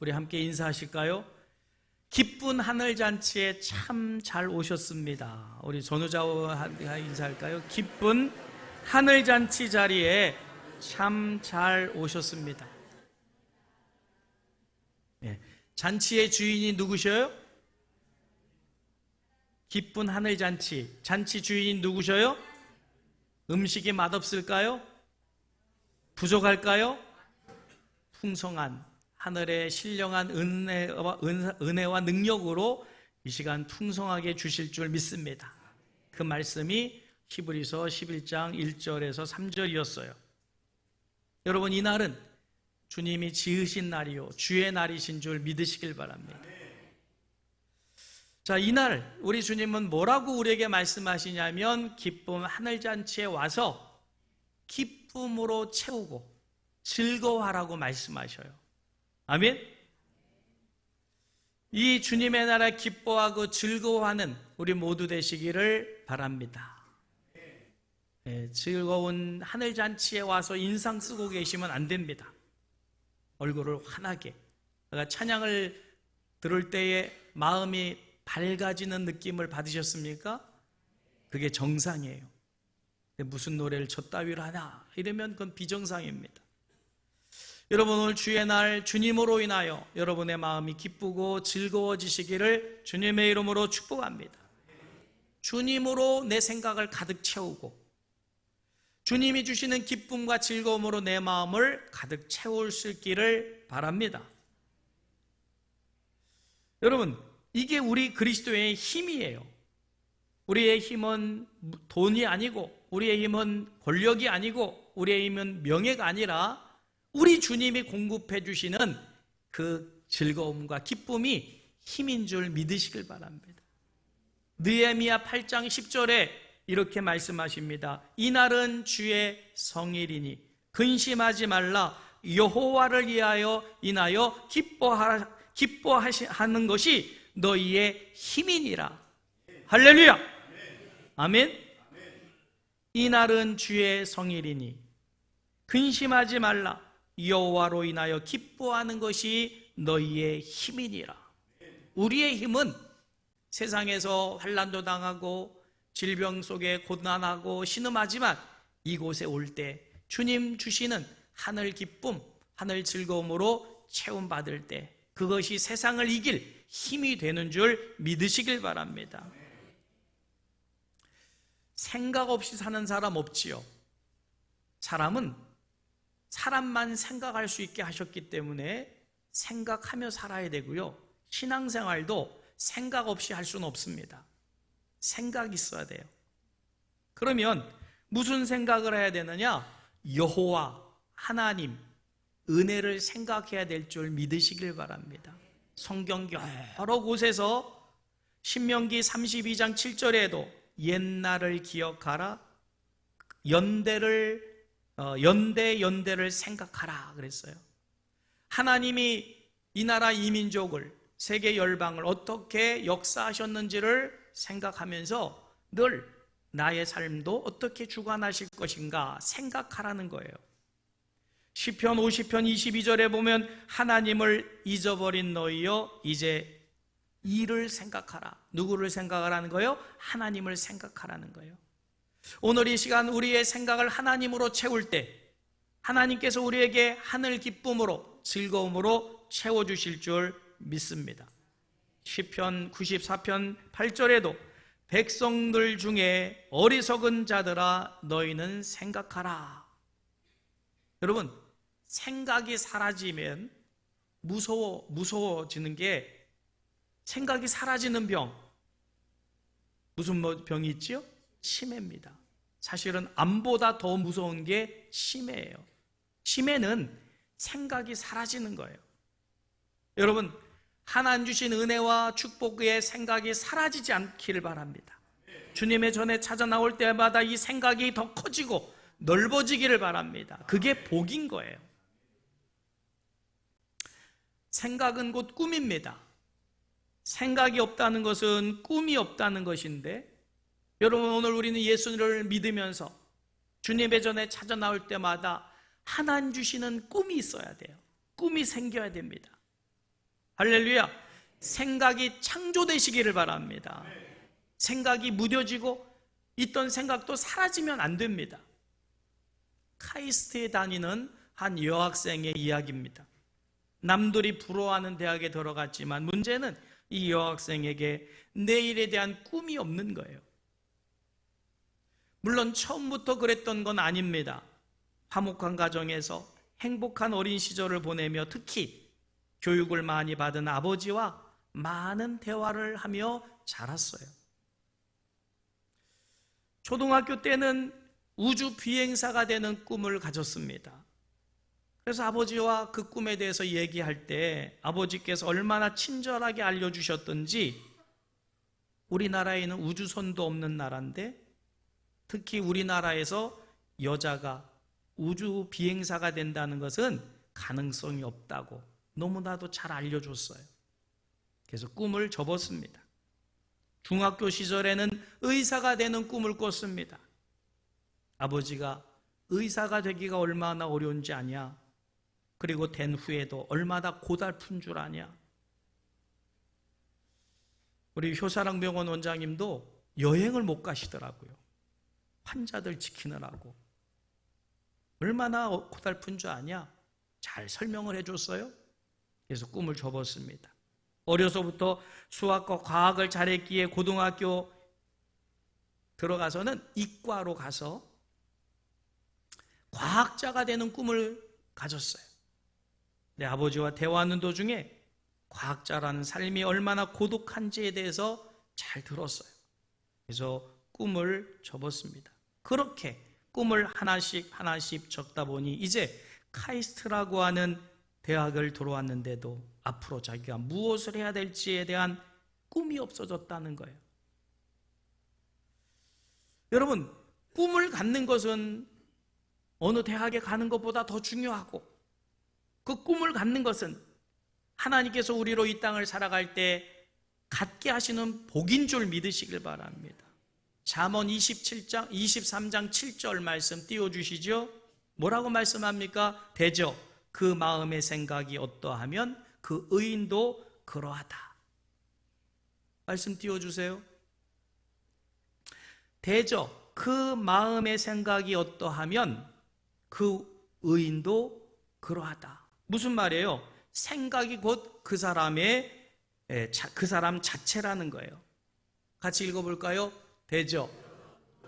우리 함께 인사하실까요? 기쁜 하늘잔치에 참 잘 오셨습니다. 우리 전우자와 인사할까요? 기쁜 하늘잔치 자리에 참 잘 오셨습니다. 네. 잔치의 주인이 누구셔요? 기쁜 하늘잔치, 잔치 주인이 누구셔요? 음식이 맛없을까요? 부족할까요? 풍성한 하늘의 신령한 은혜와 능력으로 이 시간 풍성하게 주실 줄 믿습니다. 그 말씀이 히브리서 11장 1절에서 3절이었어요. 여러분, 이 날은 주님이 지으신 날이요 주의 날이신 줄 믿으시길 바랍니다. 자, 이날 우리 주님은 뭐라고 우리에게 말씀하시냐면 기쁨 하늘잔치에 와서 기쁨으로 채우고 즐거워하라고 말씀하셔요. 아멘. 이 주님의 나라 기뻐하고 즐거워하는 우리 모두 되시기를 바랍니다. 네, 즐거운 하늘잔치에 와서 인상 쓰고 계시면 안 됩니다. 얼굴을 환하게, 찬양을 들을 때에 마음이 밝아지는 느낌을 받으셨습니까? 그게 정상이에요. 무슨 노래를 저 따위로 하나 이러면 그건 비정상입니다. 여러분, 오늘 주의 날 주님으로 인하여 여러분의 마음이 기쁘고 즐거워지시기를 주님의 이름으로 축복합니다. 주님으로 내 생각을 가득 채우고 주님이 주시는 기쁨과 즐거움으로 내 마음을 가득 채울 수 있기를 바랍니다. 여러분, 이게 우리 그리스도의 힘이에요. 우리의 힘은 돈이 아니고, 우리의 힘은 권력이 아니고, 우리의 힘은 명예가 아니라 우리 주님이 공급해 주시는 그 즐거움과 기쁨이 힘인 줄 믿으시길 바랍니다. 느헤미야 8장 10절에 이렇게 말씀하십니다. 이날은 주의 성일이니 근심하지 말라. 여호와를 인하여 기뻐하는 것이 너희의 힘이니라. 할렐루야. 아멘. 이날은 주의 성일이니 근심하지 말라. 여호와로 인하여 기뻐하는 것이 너희의 힘이니라. 우리의 힘은 세상에서 환난도 당하고 질병 속에 고난하고 신음하지만 이곳에 올 때 주님 주시는 하늘 기쁨, 하늘 즐거움으로 채움받을 때 그것이 세상을 이길 힘이 되는 줄 믿으시길 바랍니다. 생각 없이 사는 사람 없지요. 사람은 사람만 생각할 수 있게 하셨기 때문에 생각하며 살아야 되고요. 신앙생활도 생각 없이 할 수는 없습니다. 생각이 있어야 돼요. 그러면 무슨 생각을 해야 되느냐? 여호와 하나님 은혜를 생각해야 될 줄 믿으시길 바랍니다. 성경 여러 곳에서 신명기 32장 7절에도 옛날을 기억하라, 연대를 생각하라 그랬어요. 하나님이 이 나라 이 민족을, 세계 열방을 어떻게 역사하셨는지를 생각하면서 늘 나의 삶도 어떻게 주관하실 것인가 생각하라는 거예요. 시편 50편 22절에 보면 하나님을 잊어버린 너희여 이제 이를 생각하라. 누구를 생각하라는 거예요? 하나님을 생각하라는 거예요. 오늘 이 시간 우리의 생각을 하나님으로 채울 때 하나님께서 우리에게 하늘 기쁨으로 즐거움으로 채워주실 줄 믿습니다. 시편 94편 8절에도 백성들 중에 어리석은 자들아 너희는 생각하라. 여러분, 생각이 사라지면 무서워지는 게, 생각이 사라지는 병, 무슨 병이 있지요? 치매입니다. 사실은 암보다 더 무서운 게 치매예요. 치매는 생각이 사라지는 거예요. 여러분, 하나님 주신 은혜와 축복의 생각이 사라지지 않기를 바랍니다. 주님의 전에 찾아 나올 때마다 이 생각이 더 커지고 넓어지기를 바랍니다. 그게 복인 거예요. 생각은 곧 꿈입니다. 생각이 없다는 것은 꿈이 없다는 것인데, 여러분, 오늘 우리는 예수를 믿으면서 주님의 전에 찾아 나올 때마다 하나님 주시는 꿈이 있어야 돼요. 꿈이 생겨야 됩니다. 할렐루야. 생각이 창조되시기를 바랍니다. 생각이 무뎌지고 있던 생각도 사라지면 안 됩니다. 카이스트에 다니는 한 여학생의 이야기입니다. 남들이 부러워하는 대학에 들어갔지만 문제는 이 여학생에게 내일에 대한 꿈이 없는 거예요. 물론 처음부터 그랬던 건 아닙니다. 화목한 가정에서 행복한 어린 시절을 보내며 특히 교육을 많이 받은 아버지와 많은 대화를 하며 자랐어요. 초등학교 때는 우주 비행사가 되는 꿈을 가졌습니다. 그래서 아버지와 그 꿈에 대해서 얘기할 때 아버지께서 얼마나 친절하게 알려주셨던지, 우리나라에는 우주선도 없는 나라인데 특히 우리나라에서 여자가 우주 비행사가 된다는 것은 가능성이 없다고 너무나도 잘 알려줬어요. 그래서 꿈을 접었습니다. 중학교 시절에는 의사가 되는 꿈을 꿨습니다. 아버지가 의사가 되기가 얼마나 어려운지 아냐? 그리고 된 후에도 얼마나 고달픈 줄 아냐? 우리 효사랑병원 원장님도 여행을 못 가시더라고요. 환자들 지키느라고. 얼마나 고달픈 줄 아냐? 잘 설명을 해줬어요. 그래서 꿈을 접었습니다. 어려서부터 수학과 과학을 잘했기에 고등학교 들어가서는 이과로 가서 과학자가 되는 꿈을 가졌어요. 내 아버지와 대화하는 도중에 과학자라는 삶이 얼마나 고독한지에 대해서 잘 들었어요. 그래서 꿈을 접었습니다. 그렇게 꿈을 하나씩 적다 보니 이제 카이스트라고 하는 대학을 들어왔는데도 앞으로 자기가 무엇을 해야 될지에 대한 꿈이 없어졌다는 거예요. 여러분, 꿈을 갖는 것은 어느 대학에 가는 것보다 더 중요하고, 그 꿈을 갖는 것은 하나님께서 우리로 이 땅을 살아갈 때 갖게 하시는 복인 줄 믿으시길 바랍니다. 잠언 23장 7절 말씀 띄워주시죠. 뭐라고 말씀합니까? 대저 그 마음의 생각이 어떠하면 그 의인도 그러하다. 말씀 띄워주세요. 대저 그 마음의 생각이 어떠하면 그 의인도 그러하다. 무슨 말이에요? 생각이 곧 그 사람 자체라는 거예요. 같이 읽어볼까요? 대저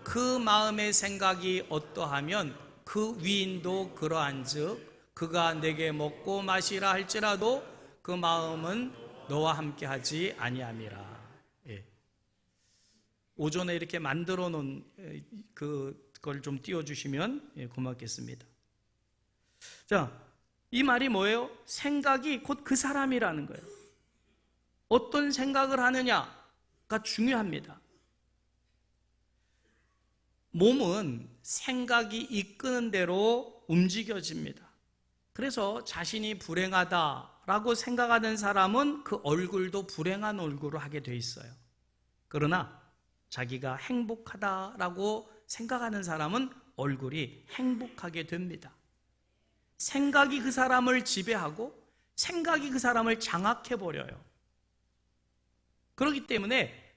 그 마음의 생각이 어떠하면 그 위인도 그러한즉 그가 내게 먹고 마시라 할지라도 그 마음은 너와 함께 하지 아니함이라. 예. 오전에 이렇게 만들어 놓은 그걸 좀 띄워주시면 고맙겠습니다. 자, 이 말이 뭐예요? 생각이 곧 그 사람이라는 거예요. 어떤 생각을 하느냐가 중요합니다. 몸은 생각이 이끄는 대로 움직여집니다. 그래서 자신이 불행하다라고 생각하는 사람은 그 얼굴도 불행한 얼굴로 하게 돼 있어요. 그러나 자기가 행복하다라고 생각하는 사람은 얼굴이 행복하게 됩니다. 생각이 그 사람을 지배하고 생각이 그 사람을 장악해버려요. 그렇기 때문에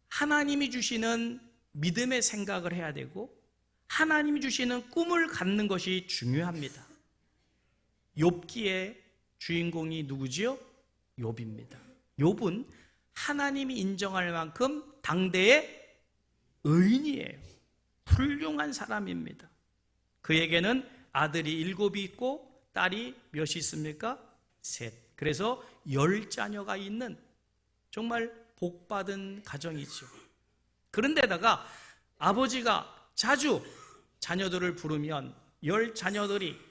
하나님이 주시는 믿음의 생각을 해야 되고 하나님이 주시는 꿈을 갖는 것이 중요합니다. 욥기의 주인공이 누구지요? 욥입니다. 욥은 하나님이 인정할 만큼 당대의 의인이에요. 훌륭한 사람입니다. 그에게는 아들이 7이 있고 딸이 몇이 있습니까? 3. 그래서 10자녀가 있는 정말 복받은 가정이죠. 그런데다가 아버지가 자주 자녀들을 부르면 10자녀들이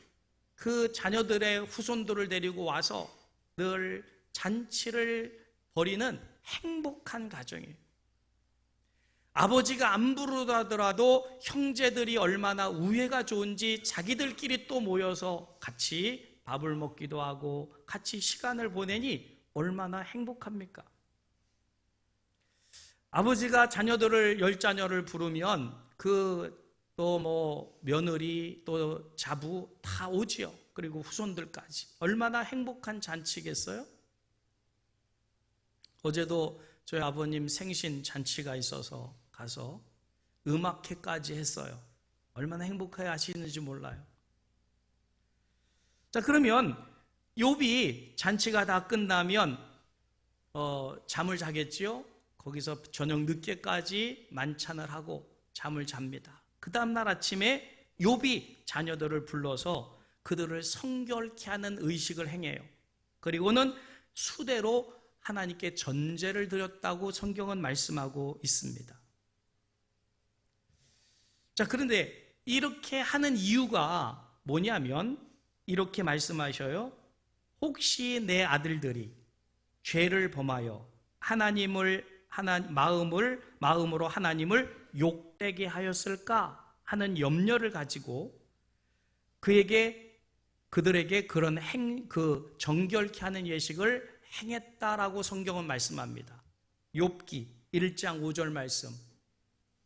그 자녀들의 후손들을 데리고 와서 늘 잔치를 벌이는 행복한 가정이에요. 아버지가 안 부르더라도 형제들이 얼마나 우애가 좋은지 자기들끼리 또 모여서 같이 밥을 먹기도 하고 같이 시간을 보내니 얼마나 행복합니까? 아버지가 자녀들을 10자녀를 부르면 또 며느리 또 자부 다 오지요. 그리고 후손들까지 얼마나 행복한 잔치겠어요? 어제도 저희 아버님 생신 잔치가 있어서 가서 음악회까지 했어요. 얼마나 행복해 하시는지 몰라요. 자, 그러면 욥이 잔치가 다 끝나면 잠을 자겠지요. 거기서 저녁 늦게까지 만찬을 하고 잠을 잡니다. 그 다음날 아침에 욥이 자녀들을 불러서 그들을 성결케 하는 의식을 행해요. 그리고는 수대로 하나님께 전제를 드렸다고 성경은 말씀하고 있습니다. 자, 그런데 이렇게 하는 이유가 뭐냐면 이렇게 말씀하셔요. 혹시 내 아들들이 죄를 범하여 마음으로 하나님을 욕되게 하였을까 하는 염려를 가지고 그들에게 그런 정결케 하는 예식을 행했다라고 성경은 말씀합니다. 욥기 1장 5절 말씀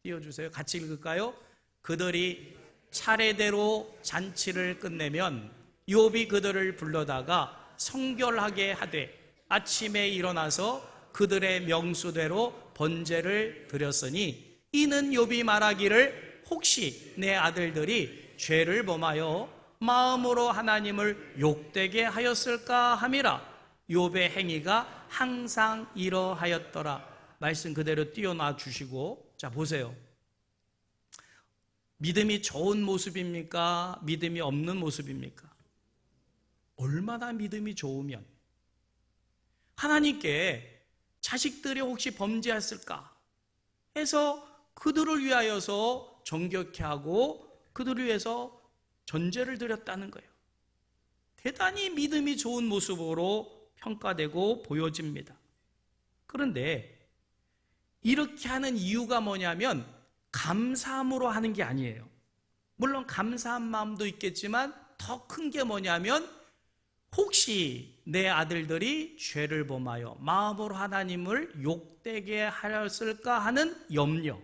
띄워주세요. 같이 읽을까요? 그들이 차례대로 잔치를 끝내면 욥이 그들을 불러다가 성결하게 하되 아침에 일어나서 그들의 명수대로 번제를 드렸으니 이는 욥이 말하기를 혹시 내 아들들이 죄를 범하여 마음으로 하나님을 욕되게 하였을까 함이라. 욥의 행위가 항상 이러하였더라. 말씀 그대로 띄워놔 주시고, 자 보세요. 믿음이 좋은 모습입니까? 믿음이 없는 모습입니까? 얼마나 믿음이 좋으면 하나님께 자식들이 혹시 범죄했을까 해서 그들을 위하여서 정결케 하고 그들을 위해서 전제를 드렸다는 거예요. 대단히 믿음이 좋은 모습으로 평가되고 보여집니다. 그런데 이렇게 하는 이유가 뭐냐면 감사함으로 하는 게 아니에요. 물론 감사한 마음도 있겠지만 더 큰 게 뭐냐면 혹시 내 아들들이 죄를 범하여 마음으로 하나님을 욕되게 하였을까 하는 염려,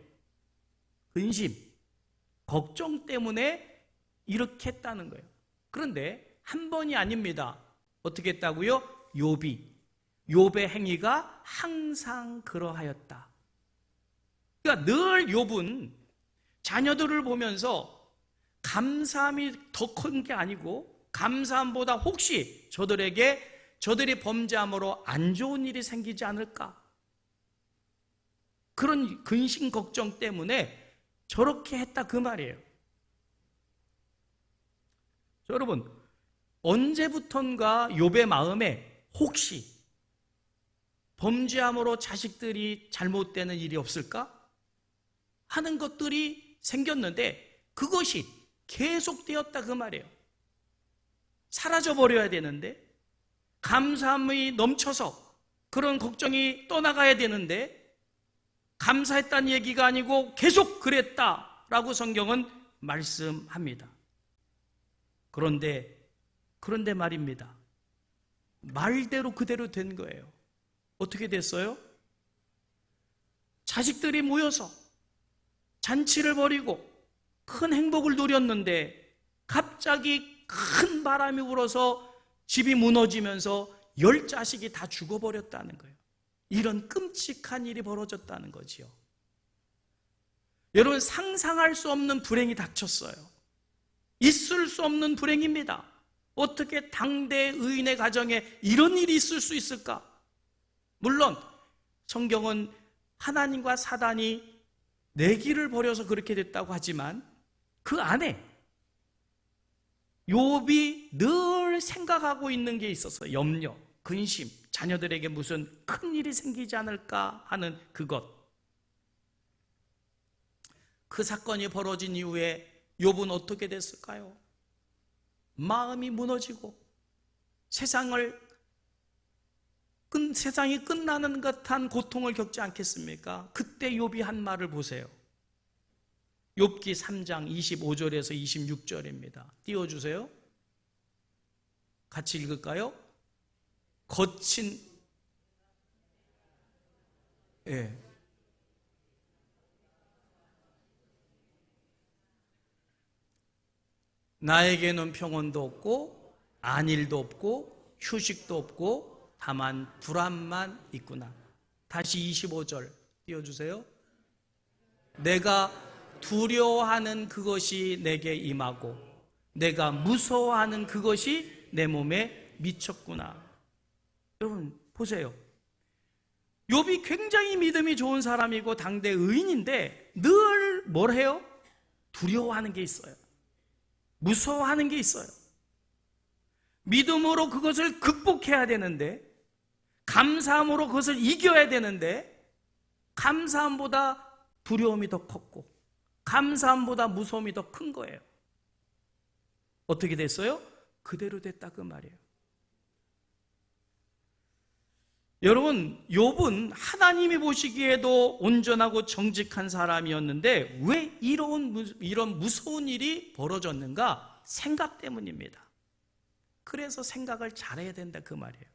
근심, 걱정 때문에 이렇게 했다는 거예요. 그런데 한 번이 아닙니다. 어떻게 했다고요? 욥의 행위가 항상 그러하였다. 그러니까 늘 욥은 자녀들을 보면서 감사함이 더 큰 게 아니고 감사함보다 혹시 저들이 범죄함으로 안 좋은 일이 생기지 않을까? 그런 근심 걱정 때문에 저렇게 했다 그 말이에요. 여러분, 언제부턴가 욥의 마음에 혹시 범죄함으로 자식들이 잘못되는 일이 없을까 하는 것들이 생겼는데 그것이 계속되었다 그 말이에요. 사라져버려야 되는데 감사함이 넘쳐서 그런 걱정이 떠나가야 되는데 감사했다는 얘기가 아니고 계속 그랬다라고 성경은 말씀합니다. 그런데 말입니다. 말대로 그대로 된 거예요. 어떻게 됐어요? 자식들이 모여서 잔치를 벌이고 큰 행복을 누렸는데 갑자기 큰 바람이 불어서 집이 무너지면서 10자식이 다 죽어버렸다는 거예요. 이런 끔찍한 일이 벌어졌다는 거지요. 여러분, 상상할 수 없는 불행이 닥쳤어요. 있을 수 없는 불행입니다. 어떻게 당대 의인의 가정에 이런 일이 있을 수 있을까? 물론 성경은 하나님과 사단이 내기를 벌여서 그렇게 됐다고 하지만 그 안에 욥이 늘 생각하고 있는 게 있어서 염려, 근심, 자녀들에게 무슨 큰 일이 생기지 않을까 하는 그것. 그 사건이 벌어진 이후에 욥은 어떻게 됐을까요? 마음이 무너지고 세상이 끝나는 듯한 고통을 겪지 않겠습니까? 그때 욥이 한 말을 보세요. 욥기 3장 25절에서 26절입니다. 띄워주세요. 같이 읽을까요? 나에게는 평온도 없고 안일도 없고 휴식도 없고 다만 불안만 있구나. 다시 25절 띄워주세요. 내가 두려워하는 그것이 내게 임하고 내가 무서워하는 그것이 내 몸에 미쳤구나. 여러분 보세요. 욥이 굉장히 믿음이 좋은 사람이고 당대 의인인데 늘 뭘 해요? 두려워하는 게 있어요. 무서워하는 게 있어요. 믿음으로 그것을 극복해야 되는데, 감사함으로 그것을 이겨야 되는데, 감사함보다 두려움이 더 컸고 감사함보다 무서움이 더 큰 거예요. 어떻게 됐어요? 그대로 됐다 그 말이에요. 여러분, 욥은 하나님이 보시기에도 온전하고 정직한 사람이었는데 왜 이런 무서운 일이 벌어졌는가? 생각 때문입니다. 그래서 생각을 잘해야 된다 그 말이에요.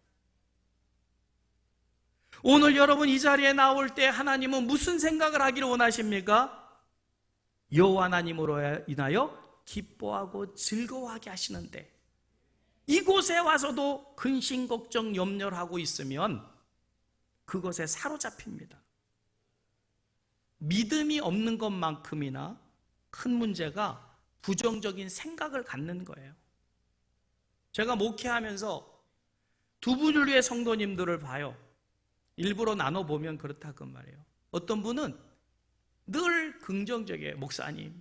오늘 여러분 이 자리에 나올 때 하나님은 무슨 생각을 하기를 원하십니까? 여호와 하나님으로 인하여 기뻐하고 즐거워하게 하시는데, 이곳에 와서도 근심 걱정 염려를 하고 있으면 그것에 사로잡힙니다. 믿음이 없는 것만큼이나 큰 문제가 부정적인 생각을 갖는 거예요. 제가 목회하면서 두 부류의 성도님들을 봐요. 일부러 나눠보면 그렇다 그 말이에요. 어떤 분은 늘 긍정적이에요. 목사님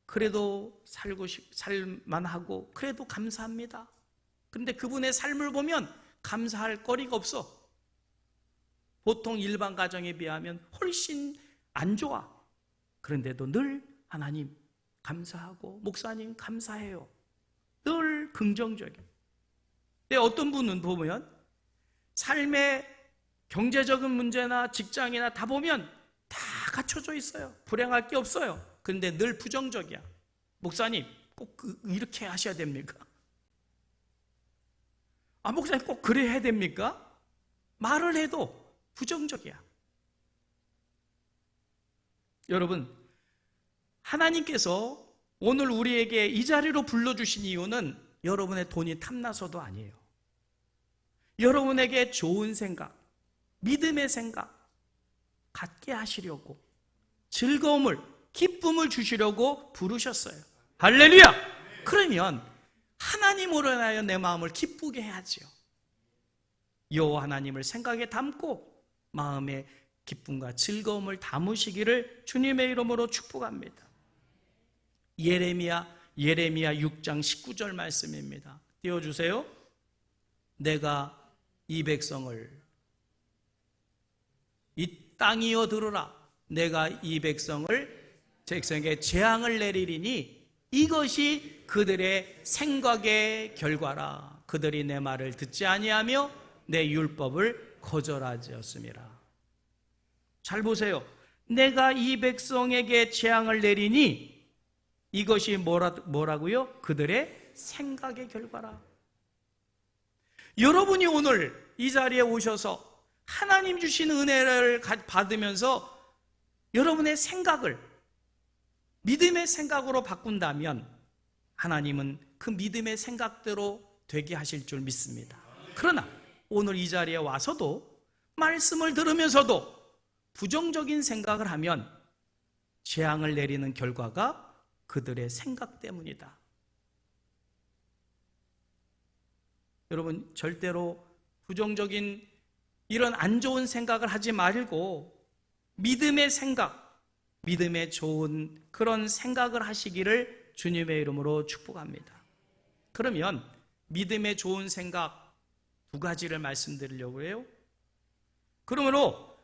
그래도 살만하고 그래도 감사합니다. 그런데 그분의 삶을 보면 감사할 거리가 없어. 보통 일반 가정에 비하면 훨씬 안 좋아. 그런데도 늘 하나님 감사하고 목사님 감사해요. 늘 긍정적이에요. 근데 어떤 분은 보면 삶의 경제적인 문제나 직장이나 다 보면 다 갖춰져 있어요. 불행할 게 없어요. 그런데 늘 부정적이야. 목사님 꼭 이렇게 하셔야 됩니까? 목사님 꼭 그래야 해야 됩니까? 말을 해도 부정적이야. 여러분, 하나님께서 오늘 우리에게 이 자리로 불러주신 이유는 여러분의 돈이 탐나서도 아니에요. 여러분에게 좋은 생각, 믿음의 생각 갖게 하시려고, 즐거움을, 기쁨을 주시려고 부르셨어요. 할렐루야! 그러면 하나님으로 인하여 내 마음을 기쁘게 해야지요. 여호와 하나님을 생각에 담고 마음에 기쁨과 즐거움을 담으시기를 주님의 이름으로 축복합니다. 예레미야 6장 19절 말씀입니다. 띄워주세요. 내가 이 백성을, 이 땅이여 들으라. 내가 이 백성에게 재앙을 내리리니 이것이 그들의 생각의 결과라. 그들이 내 말을 듣지 아니하며 내 율법을 거절하였음이라. 잘 보세요. 내가 이 백성에게 재앙을 내리니 이것이 뭐라고요? 그들의 생각의 결과라. 여러분이 오늘 이 자리에 오셔서 하나님 주신 은혜를 받으면서 여러분의 생각을 믿음의 생각으로 바꾼다면 하나님은 그 믿음의 생각대로 되게 하실 줄 믿습니다. 그러나 오늘 이 자리에 와서도 말씀을 들으면서도 부정적인 생각을 하면 재앙을 내리는 결과가 그들의 생각 때문이다. 여러분, 절대로 부정적인 이런 안 좋은 생각을 하지 말고 믿음의 생각, 믿음의 좋은 그런 생각을 하시기를 주님의 이름으로 축복합니다. 그러면 믿음의 좋은 생각 두 가지를 말씀드리려고 해요. 그러므로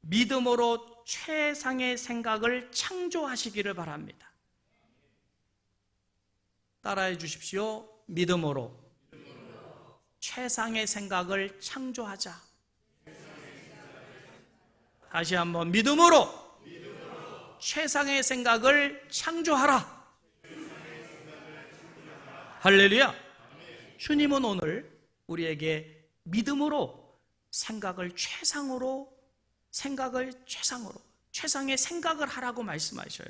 믿음으로 최상의 생각을 창조하시기를 바랍니다. 따라해 주십시오. 믿음으로 최상의 생각을 창조하자. 다시 한번 믿음으로 최상의 생각을 창조하라. 할렐루야. 주님은 오늘 우리에게 믿음으로 생각을 최상의 생각을 하라고 말씀하셔요.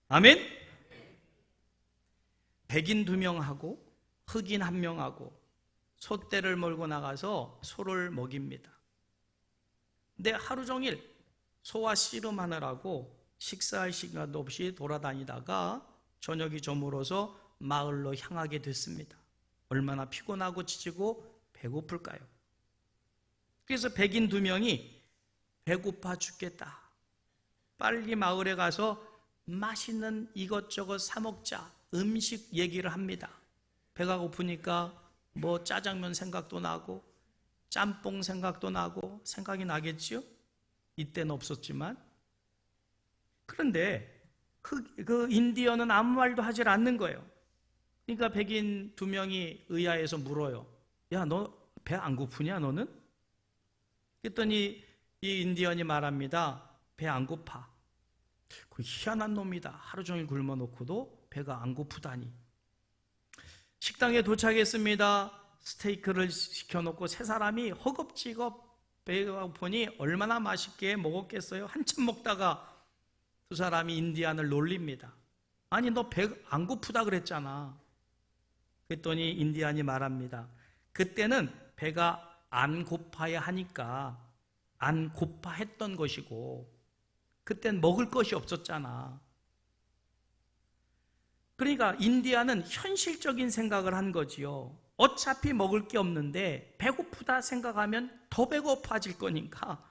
아멘. 백인 2명하고 흑인 1명하고 소떼를 몰고 나가서 소를 먹입니다. 근데 하루 종일 소화 씨름하느라고 식사할 시간도 없이 돌아다니다가 저녁이 저물어서 마을로 향하게 됐습니다. 얼마나 피곤하고 지치고 배고플까요? 그래서 백인 2명이 배고파 죽겠다, 빨리 마을에 가서 맛있는 이것저것 사 먹자, 음식 얘기를 합니다. 배가 고프니까 뭐 짜장면 생각도 나고 짬뽕 생각도 나고 생각이 나겠지요? 이때는 없었지만. 그런데 그 인디언은 아무 말도 하질 않는 거예요. 그러니까 백인 2명이 의아해서 물어요. 야, 너 배 안 고프냐 너는? 그랬더니 이 인디언이 말합니다. 배 안 고파. 그 희한한 놈이다. 하루 종일 굶어 놓고도 배가 안 고프다니. 식당에 도착했습니다. 스테이크를 시켜놓고 세 사람이 허겁지겁 배가 고프니 얼마나 맛있게 먹었겠어요. 한참 먹다가 두 사람이 인디안을 놀립니다. 아니, 너 배 안 고프다 그랬잖아. 그랬더니 인디안이 말합니다. 그때는 배가 안 고파야 하니까 안 고파했던 것이고 그땐 먹을 것이 없었잖아. 그러니까 인디안은 현실적인 생각을 한 거지요. 어차피 먹을 게 없는데 배고프다 생각하면 더 배고파질 거니까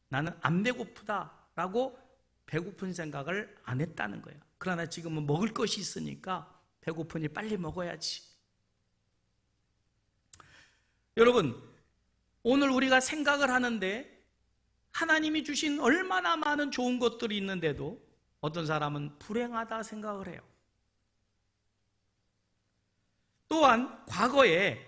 나는 안 배고프다라고 배고픈 생각을 안 했다는 거예요. 그러나 지금은 먹을 것이 있으니까 배고프니 빨리 먹어야지. 여러분, 오늘 우리가 생각을 하는데 하나님이 주신 얼마나 많은 좋은 것들이 있는데도 어떤 사람은 불행하다 생각을 해요. 또한 과거에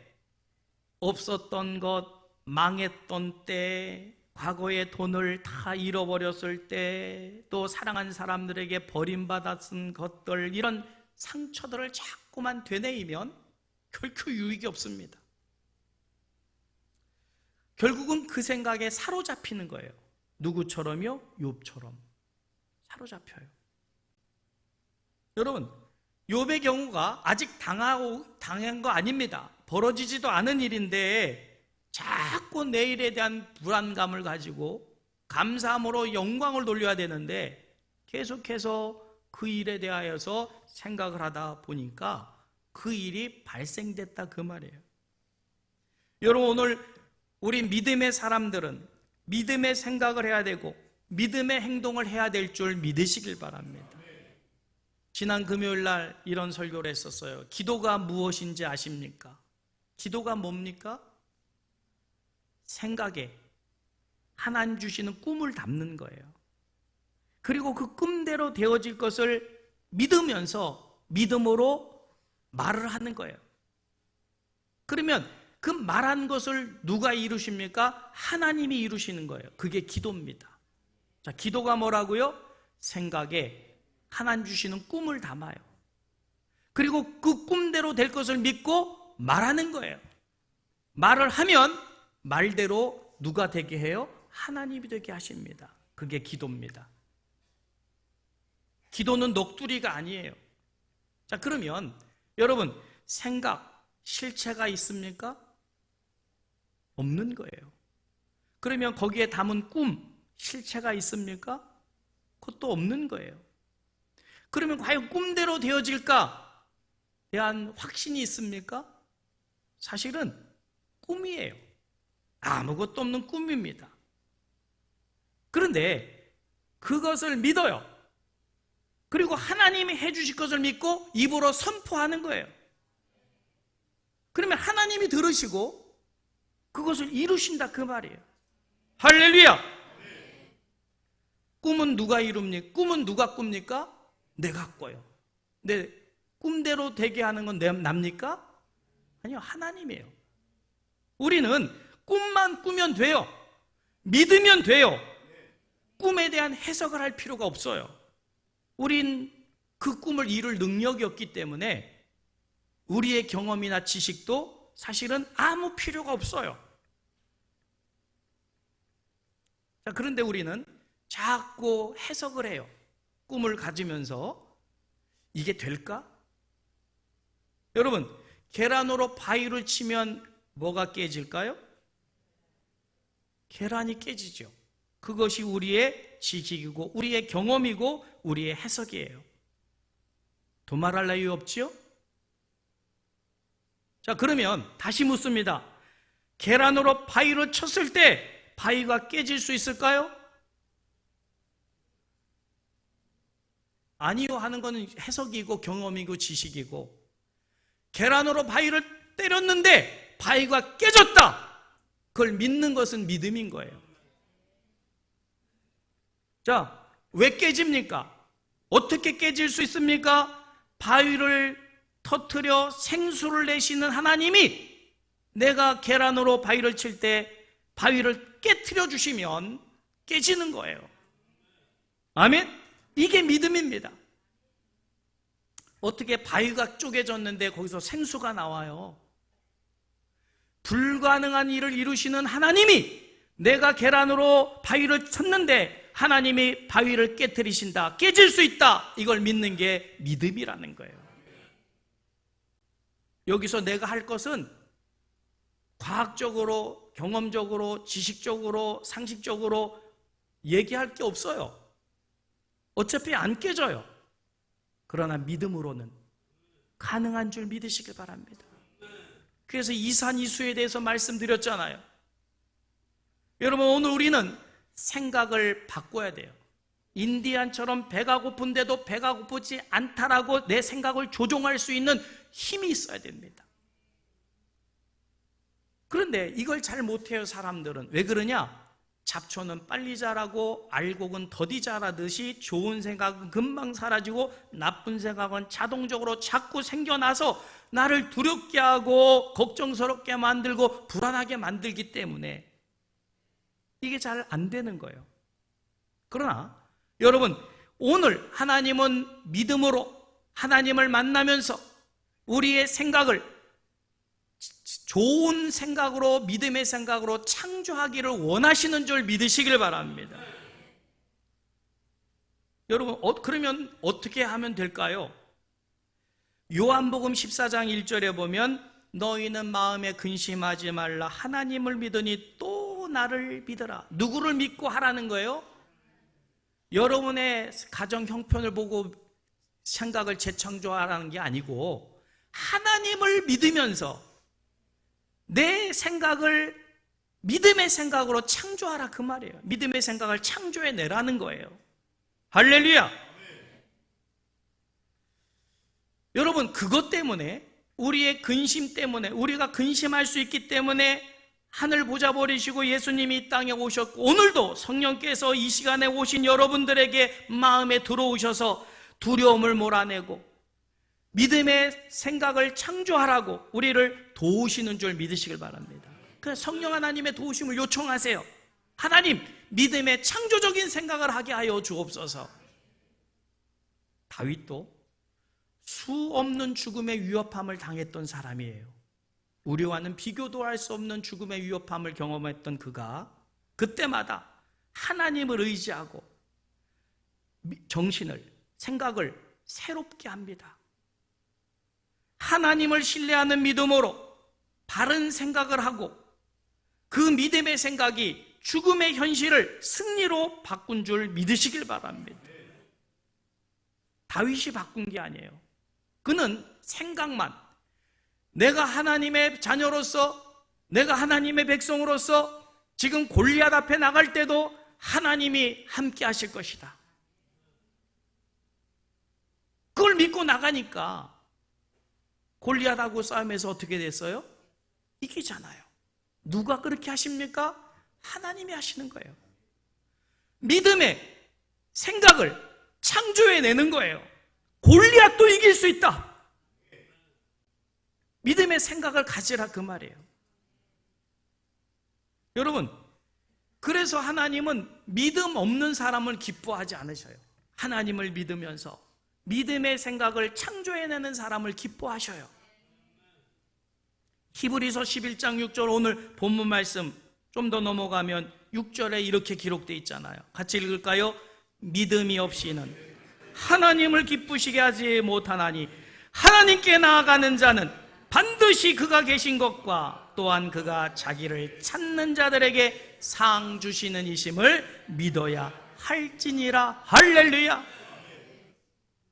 없었던 것, 망했던 때, 과거의 돈을 다 잃어버렸을 때, 또 사랑한 사람들에게 버림받았은 것들, 이런 상처들을 자꾸만 되뇌이면 결코 유익이 없습니다. 결국은 그 생각에 사로잡히는 거예요. 누구처럼요? 욥처럼 사로잡혀요. 여러분, 욥의 경우가 아직 당한 거 아닙니다. 벌어지지도 않은 일인데 자꾸 내일에 대한 불안감을 가지고 감사함으로 영광을 돌려야 되는데 계속해서 그 일에 대하여서 생각을 하다 보니까 그 일이 발생됐다 그 말이에요. 여러분, 오늘 우리 믿음의 사람들은 믿음의 생각을 해야 되고 믿음의 행동을 해야 될 줄 믿으시길 바랍니다. 지난 금요일 날 이런 설교를 했었어요. 기도가 무엇인지 아십니까? 기도가 뭡니까? 생각에 하나님 주시는 꿈을 담는 거예요. 그리고 그 꿈대로 되어질 것을 믿으면서 믿음으로 말을 하는 거예요. 그러면 그 말한 것을 누가 이루십니까? 하나님이 이루시는 거예요. 그게 기도입니다. 자, 기도가 뭐라고요? 생각에 하나님 주시는 꿈을 담아요. 그리고 그 꿈대로 될 것을 믿고 말하는 거예요. 말을 하면 말대로 누가 되게 해요? 하나님이 되게 하십니다. 그게 기도입니다. 기도는 넋두리가 아니에요. 자, 그러면 여러분, 생각, 실체가 있습니까? 없는 거예요. 그러면 거기에 담은 꿈, 실체가 있습니까? 그것도 없는 거예요. 그러면 과연 꿈대로 되어질까? 대한 확신이 있습니까? 사실은 꿈이에요. 아무것도 없는 꿈입니다. 그런데 그것을 믿어요. 그리고 하나님이 해주실 것을 믿고 입으로 선포하는 거예요. 그러면 하나님이 들으시고 그것을 이루신다 그 말이에요. 할렐루야! 꿈은 누가 이룹니까? 꿈은 누가 꿉니까? 내가 꿔요. 근데 꿈대로 되게 하는 건 납니까? 아니요, 하나님이에요. 우리는 꿈만 꾸면 돼요. 믿으면 돼요. 꿈에 대한 해석을 할 필요가 없어요. 우린 그 꿈을 이룰 능력이 없기 때문에 우리의 경험이나 지식도 사실은 아무 필요가 없어요. 자, 그런데 우리는 자꾸 해석을 해요. 꿈을 가지면서 이게 될까? 여러분, 계란으로 바위를 치면 뭐가 깨질까요? 계란이 깨지죠. 그것이 우리의 지식이고 우리의 경험이고 우리의 해석이에요. 도말할 나위 없지요? 자, 그러면 다시 묻습니다. 계란으로 바위를 쳤을 때 바위가 깨질 수 있을까요? 아니요 하는 것은 해석이고 경험이고 지식이고, 계란으로 바위를 때렸는데 바위가 깨졌다, 그걸 믿는 것은 믿음인 거예요. 자, 왜 깨집니까? 어떻게 깨질 수 있습니까? 바위를 터뜨려 생수를 내시는 하나님이 내가 계란으로 바위를 칠 때 바위를 깨트려 주시면 깨지는 거예요. 아멘? 이게 믿음입니다. 어떻게 바위가 쪼개졌는데 거기서 생수가 나와요? 불가능한 일을 이루시는 하나님이 내가 계란으로 바위를 쳤는데 하나님이 바위를 깨트리신다, 깨질 수 있다, 이걸 믿는 게 믿음이라는 거예요. 여기서 내가 할 것은 과학적으로, 경험적으로, 지식적으로, 상식적으로 얘기할 게 없어요. 어차피 안 깨져요. 그러나 믿음으로는 가능한 줄 믿으시길 바랍니다. 그래서 이산이수에 대해서 말씀드렸잖아요. 여러분, 오늘 우리는 생각을 바꿔야 돼요. 인디안처럼 배가 고픈데도 배가 고프지 않다라고 내 생각을 조종할 수 있는 힘이 있어야 됩니다. 그런데 이걸 잘 못해요, 사람들은. 왜 그러냐? 잡초는 빨리 자라고 알곡은 더디 자라듯이 좋은 생각은 금방 사라지고 나쁜 생각은 자동적으로 자꾸 생겨나서 나를 두렵게 하고 걱정스럽게 만들고 불안하게 만들기 때문에 이게 잘 안 되는 거예요. 그러나 여러분, 오늘 하나님은 믿음으로 하나님을 만나면서 우리의 생각을 좋은 생각으로, 믿음의 생각으로 창조하기를 원하시는 줄 믿으시길 바랍니다. 여러분, 그러면 어떻게 하면 될까요? 요한복음 14장 1절에 보면 너희는 마음에 근심하지 말라, 하나님을 믿으니 또 나를 믿어라. 누구를 믿고 하라는 거예요? 여러분의 가정 형편을 보고 생각을 재창조하라는 게 아니고 하나님을 믿으면서 내 생각을 믿음의 생각으로 창조하라, 그 말이에요. 믿음의 생각을 창조해내라는 거예요. 할렐루야. 여러분, 그것 때문에, 우리의 근심 때문에, 우리가 근심할 수 있기 때문에 하늘 보좌 버리시고 예수님이 이 땅에 오셨고, 오늘도 성령께서 이 시간에 오신 여러분들에게 마음에 들어오셔서 두려움을 몰아내고 믿음의 생각을 창조하라고 우리를 도우시는 줄 믿으시길 바랍니다. 그래서 성령 하나님의 도우심을 요청하세요. 하나님, 믿음의 창조적인 생각을 하게 하여 주옵소서. 다윗도 수 없는 죽음의 위협함을 당했던 사람이에요. 우리와는 비교도 할 수 없는 죽음의 위협함을 경험했던 그가 그때마다 하나님을 의지하고 정신을, 생각을 새롭게 합니다. 하나님을 신뢰하는 믿음으로 바른 생각을 하고 그 믿음의 생각이 죽음의 현실을 승리로 바꾼 줄 믿으시길 바랍니다. 다윗이 바꾼 게 아니에요. 그는 생각만, 내가 하나님의 자녀로서, 내가 하나님의 백성으로서 지금 골리앗 앞에 나갈 때도 하나님이 함께 하실 것이다, 그걸 믿고 나가니까 골리앗하고 싸움에서 어떻게 됐어요? 이기잖아요. 누가 그렇게 하십니까? 하나님이 하시는 거예요. 믿음의 생각을 창조해내는 거예요. 골리앗도 이길 수 있다. 믿음의 생각을 가지라, 그 말이에요. 여러분, 그래서 하나님은 믿음 없는 사람을 기뻐하지 않으셔요. 하나님을 믿으면서 믿음의 생각을 창조해내는 사람을 기뻐하셔요. 히브리서 11장 6절, 오늘 본문 말씀 좀 더 넘어가면 6절에 이렇게 기록되어 있잖아요. 같이 읽을까요? 믿음이 없이는 하나님을 기쁘시게 하지 못하나니 하나님께 나아가는 자는 반드시 그가 계신 것과 또한 그가 자기를 찾는 자들에게 상 주시는 이심을 믿어야 할지니라. 할렐루야.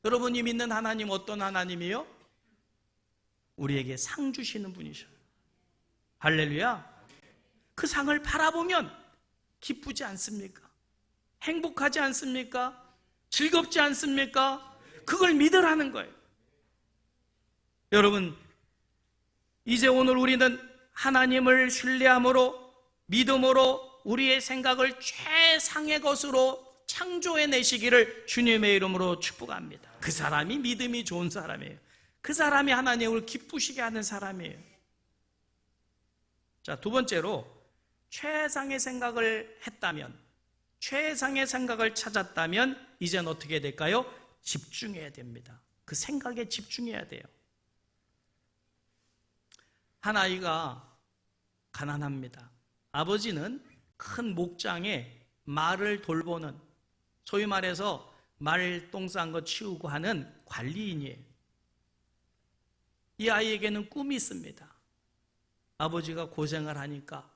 여러분이 믿는 하나님 어떤 하나님이요? 우리에게 상 주시는 분이셔요. 할렐루야. 그 상을 바라보면 기쁘지 않습니까? 행복하지 않습니까? 즐겁지 않습니까? 그걸 믿으라는 거예요. 여러분, 이제 오늘 우리는 하나님을 신뢰함으로, 믿음으로 우리의 생각을 최상의 것으로 창조해내시기를 주님의 이름으로 축복합니다. 그 사람이 믿음이 좋은 사람이에요. 그 사람이 하나님을 기쁘시게 하는 사람이에요. 자, 두 번째로, 최상의 생각을 했다면, 최상의 생각을 찾았다면 이젠 어떻게 될까요? 집중해야 됩니다. 그 생각에 집중해야 돼요. 한 아이가 가난합니다. 아버지는 큰 목장에 말을 돌보는, 소위 말해서 말 똥 싼 거 치우고 하는 관리인이에요. 이 아이에게는 꿈이 있습니다. 아버지가 고생을 하니까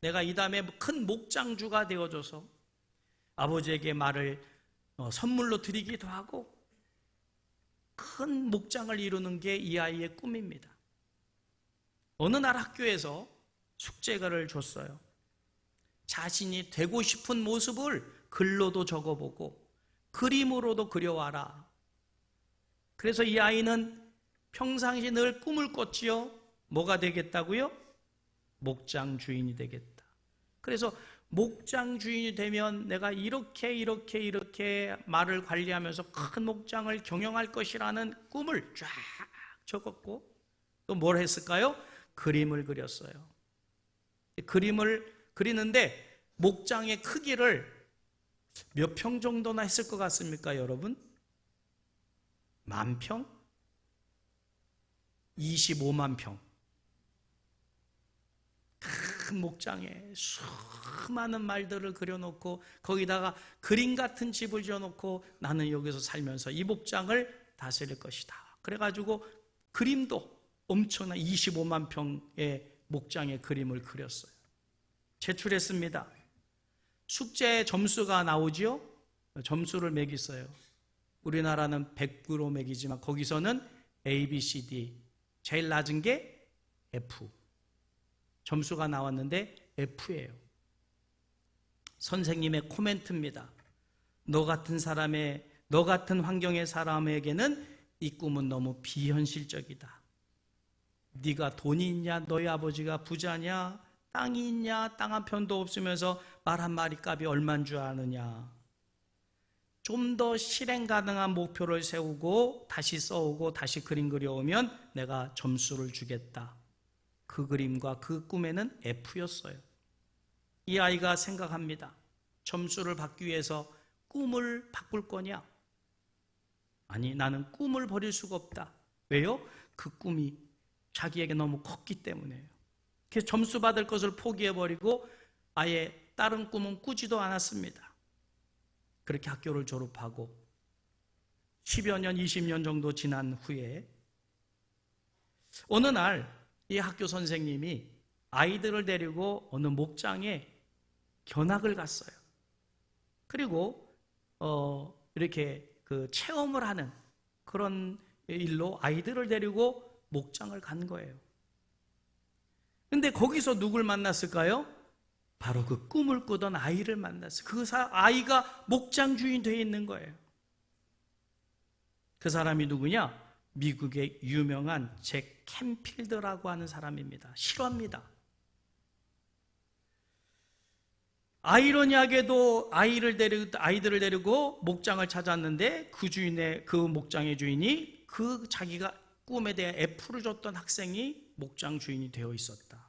내가 이 다음에 큰 목장주가 되어줘서 아버지에게 말을 선물로 드리기도 하고 큰 목장을 이루는 게 이 아이의 꿈입니다. 어느 날 학교에서 숙제를 줬어요. 자신이 되고 싶은 모습을 글로도 적어보고 그림으로도 그려와라. 그래서 이 아이는 평상시 늘 꿈을 꿨지요. 뭐가 되겠다고요? 목장 주인이 되겠다. 그래서 목장 주인이 되면 내가 이렇게 말을 관리하면서 큰 목장을 경영할 것이라는 꿈을 쫙 적었고, 또 뭘 했을까요? 그림을 그렸어요. 그림을 그리는데 목장의 크기를 몇 평 정도나 했을 것 같습니까, 여러분? 10,000평? 25만 평. 큰 목장에 수많은 말들을 그려놓고 거기다가 그림 같은 집을 지어놓고 나는 여기서 살면서 이 목장을 다스릴 것이다. 그래가지고 그림도 엄청난 25만 평의 목장의 그림을 그렸어요. 제출했습니다. 숙제 점수가 나오지요? 점수를 매겼어요. 우리나라는 100으로 매기지만 거기서는 A, B, C, D, 제일 낮은 게 F. 점수가 나왔는데 F예요. 선생님의 코멘트입니다. 너 같은 환경의 사람에게는 이 꿈은 너무 비현실적이다. 네가 돈이 있냐? 너희 아버지가 부자냐? 땅이 있냐? 땅 한 편도 없으면서 말 한 마리 값이 얼마인 줄 아느냐? 좀 더 실행 가능한 목표를 세우고 다시 써오고 다시 그림 그려오면 내가 점수를 주겠다. 그 그림과 그 꿈에는 F였어요. 이 아이가 생각합니다. 점수를 받기 위해서 꿈을 바꿀 거냐? 아니, 나는 꿈을 버릴 수가 없다. 왜요? 그 꿈이 자기에게 너무 컸기 때문에요. 그래서 점수 받을 것을 포기해버리고 아예 다른 꿈은 꾸지도 않았습니다. 그렇게 학교를 졸업하고 10여 년, 20년 정도 지난 후에 어느 날 이 학교 선생님이 아이들을 데리고 어느 목장에 견학을 갔어요. 그리고 이렇게 그 체험을 하는 그런 일로 아이들을 데리고 목장을 간 거예요. 근데 거기서 누굴 만났을까요? 바로 그 꿈을 꾸던 아이를 만났어요. 그 아이가 목장 주인 되어 있는 거예요. 그 사람이 누구냐? 미국의 유명한 잭 캔필드라고 하는 사람입니다. 실화입니다. 아이러니하게도 아이들을 데리고 목장을 찾았는데 그 목장의 주인이 그 자기가 꿈에 대해 F를 줬던 학생이 목장 주인이 되어 있었다.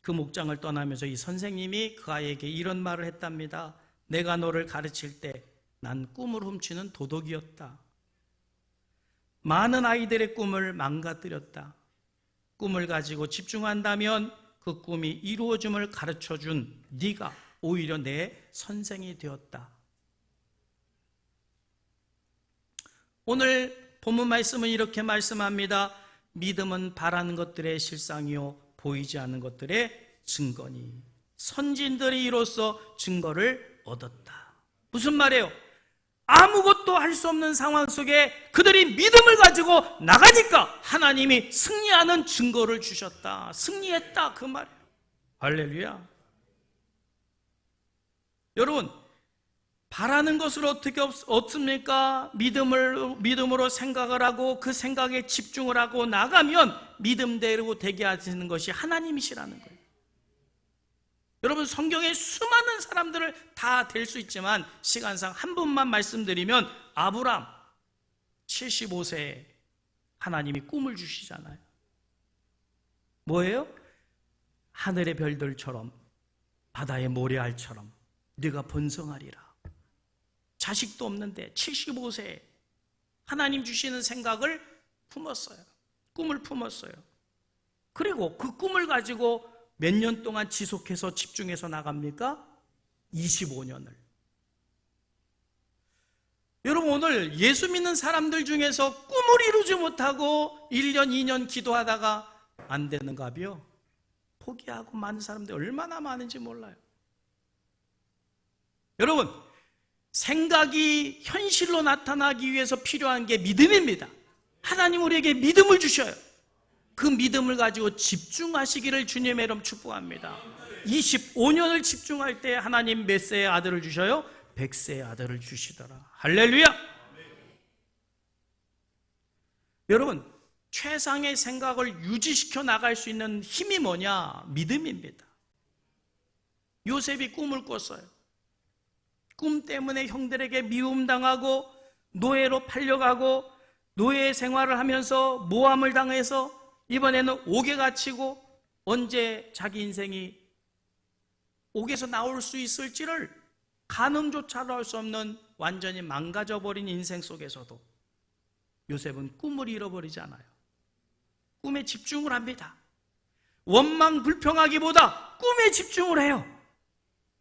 그 목장을 떠나면서 이 선생님이 그 아이에게 이런 말을 했답니다. 내가 너를 가르칠 때 난 꿈을 훔치는 도둑이었다. 많은 아이들의 꿈을 망가뜨렸다. 꿈을 가지고 집중한다면 그 꿈이 이루어짐을 가르쳐준 네가 오히려 내 선생이 되었다. 오늘 본문 말씀은 이렇게 말씀합니다. 믿음은 바라는 것들의 실상이요 보이지 않는 것들의 증거니 선진들이 이로써 증거를 얻었다. 무슨 말이에요? 아무것도 할 수 없는 상황 속에 그들이 믿음을 가지고 나가니까 하나님이 승리하는 증거를 주셨다. 승리했다 그 말이에요. 할렐루야. 여러분, 바라는 것을 어떻게 얻습니까? 믿음으로 생각을 하고 그 생각에 집중을 하고 나가면 믿음대로 되게 하시는 것이 하나님이시라는 거예요. 여러분, 성경에 수많은 사람들을 다 될 수 있지만 시간상 한 분만 말씀드리면 아브람 75세에 하나님이 꿈을 주시잖아요. 뭐예요? 하늘의 별들처럼 바다의 모래알처럼 네가 번성하리라. 자식도 없는데 75세에 하나님 주시는 생각을 품었어요. 꿈을 품었어요. 그리고 그 꿈을 가지고 몇 년 동안 지속해서 집중해서 나갑니까? 25년을. 여러분, 오늘 예수 믿는 사람들 중에서 꿈을 이루지 못하고 1년, 2년 기도하다가 안 되는가비요? 포기하고 많은 사람들이 얼마나 많은지 몰라요. 여러분, 생각이 현실로 나타나기 위해서 필요한 게 믿음입니다. 하나님 우리에게 믿음을 주셔요. 그 믿음을 가지고 집중하시기를 주님의 이름 축복합니다. 25년을 집중할 때 하나님 몇 세의 아들을 주셔요? 100세의 아들을 주시더라. 할렐루야. 여러분, 최상의 생각을 유지시켜 나갈 수 있는 힘이 뭐냐? 믿음입니다. 요셉이 꿈을 꿨어요. 꿈 때문에 형들에게 미움당하고 노예로 팔려가고 노예 생활을 하면서 모함을 당해서 이번에는 옥에 갇히고 언제 자기 인생이 옥에서 나올 수 있을지를 가늠조차도 할 수 없는 완전히 망가져버린 인생 속에서도 요셉은 꿈을 잃어버리지 않아요. 꿈에 집중을 합니다. 원망 불평하기보다 꿈에 집중을 해요.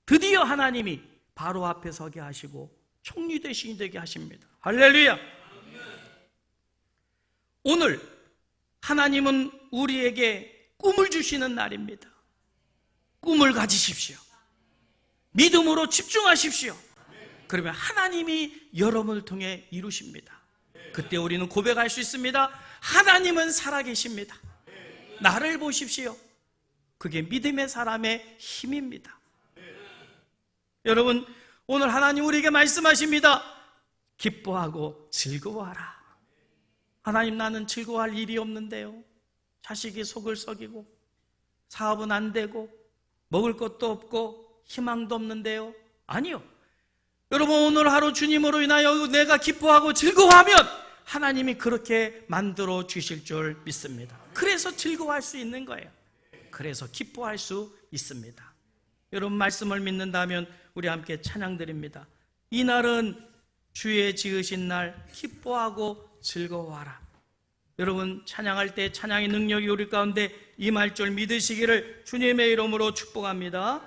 드디어 하나님이 바로 앞에 서게 하시고 총리 대신이 되게 하십니다. 할렐루야. 오늘 하나님은 우리에게 꿈을 주시는 날입니다. 꿈을 가지십시오. 믿음으로 집중하십시오. 그러면 하나님이 여러분을 통해 이루십니다. 그때 우리는 고백할 수 있습니다. 하나님은 살아계십니다. 나를 보십시오. 그게 믿음의 사람의 힘입니다. 여러분, 오늘 하나님 우리에게 말씀하십니다. 기뻐하고 즐거워하라. 하나님, 나는 즐거워할 일이 없는데요. 자식이 속을 썩이고 사업은 안 되고 먹을 것도 없고 희망도 없는데요. 아니요. 여러분, 오늘 하루 주님으로 인하여 내가 기뻐하고 즐거워하면 하나님이 그렇게 만들어 주실 줄 믿습니다. 그래서 즐거워할 수 있는 거예요. 그래서 기뻐할 수 있습니다. 여러분, 말씀을 믿는다면 우리 함께 찬양 드립니다. 이 날은 주의 지으신 날, 기뻐하고 즐거워하라. 여러분, 찬양할 때 찬양의 능력이 우리 가운데 임할 줄 믿으시기를 주님의 이름으로 축복합니다.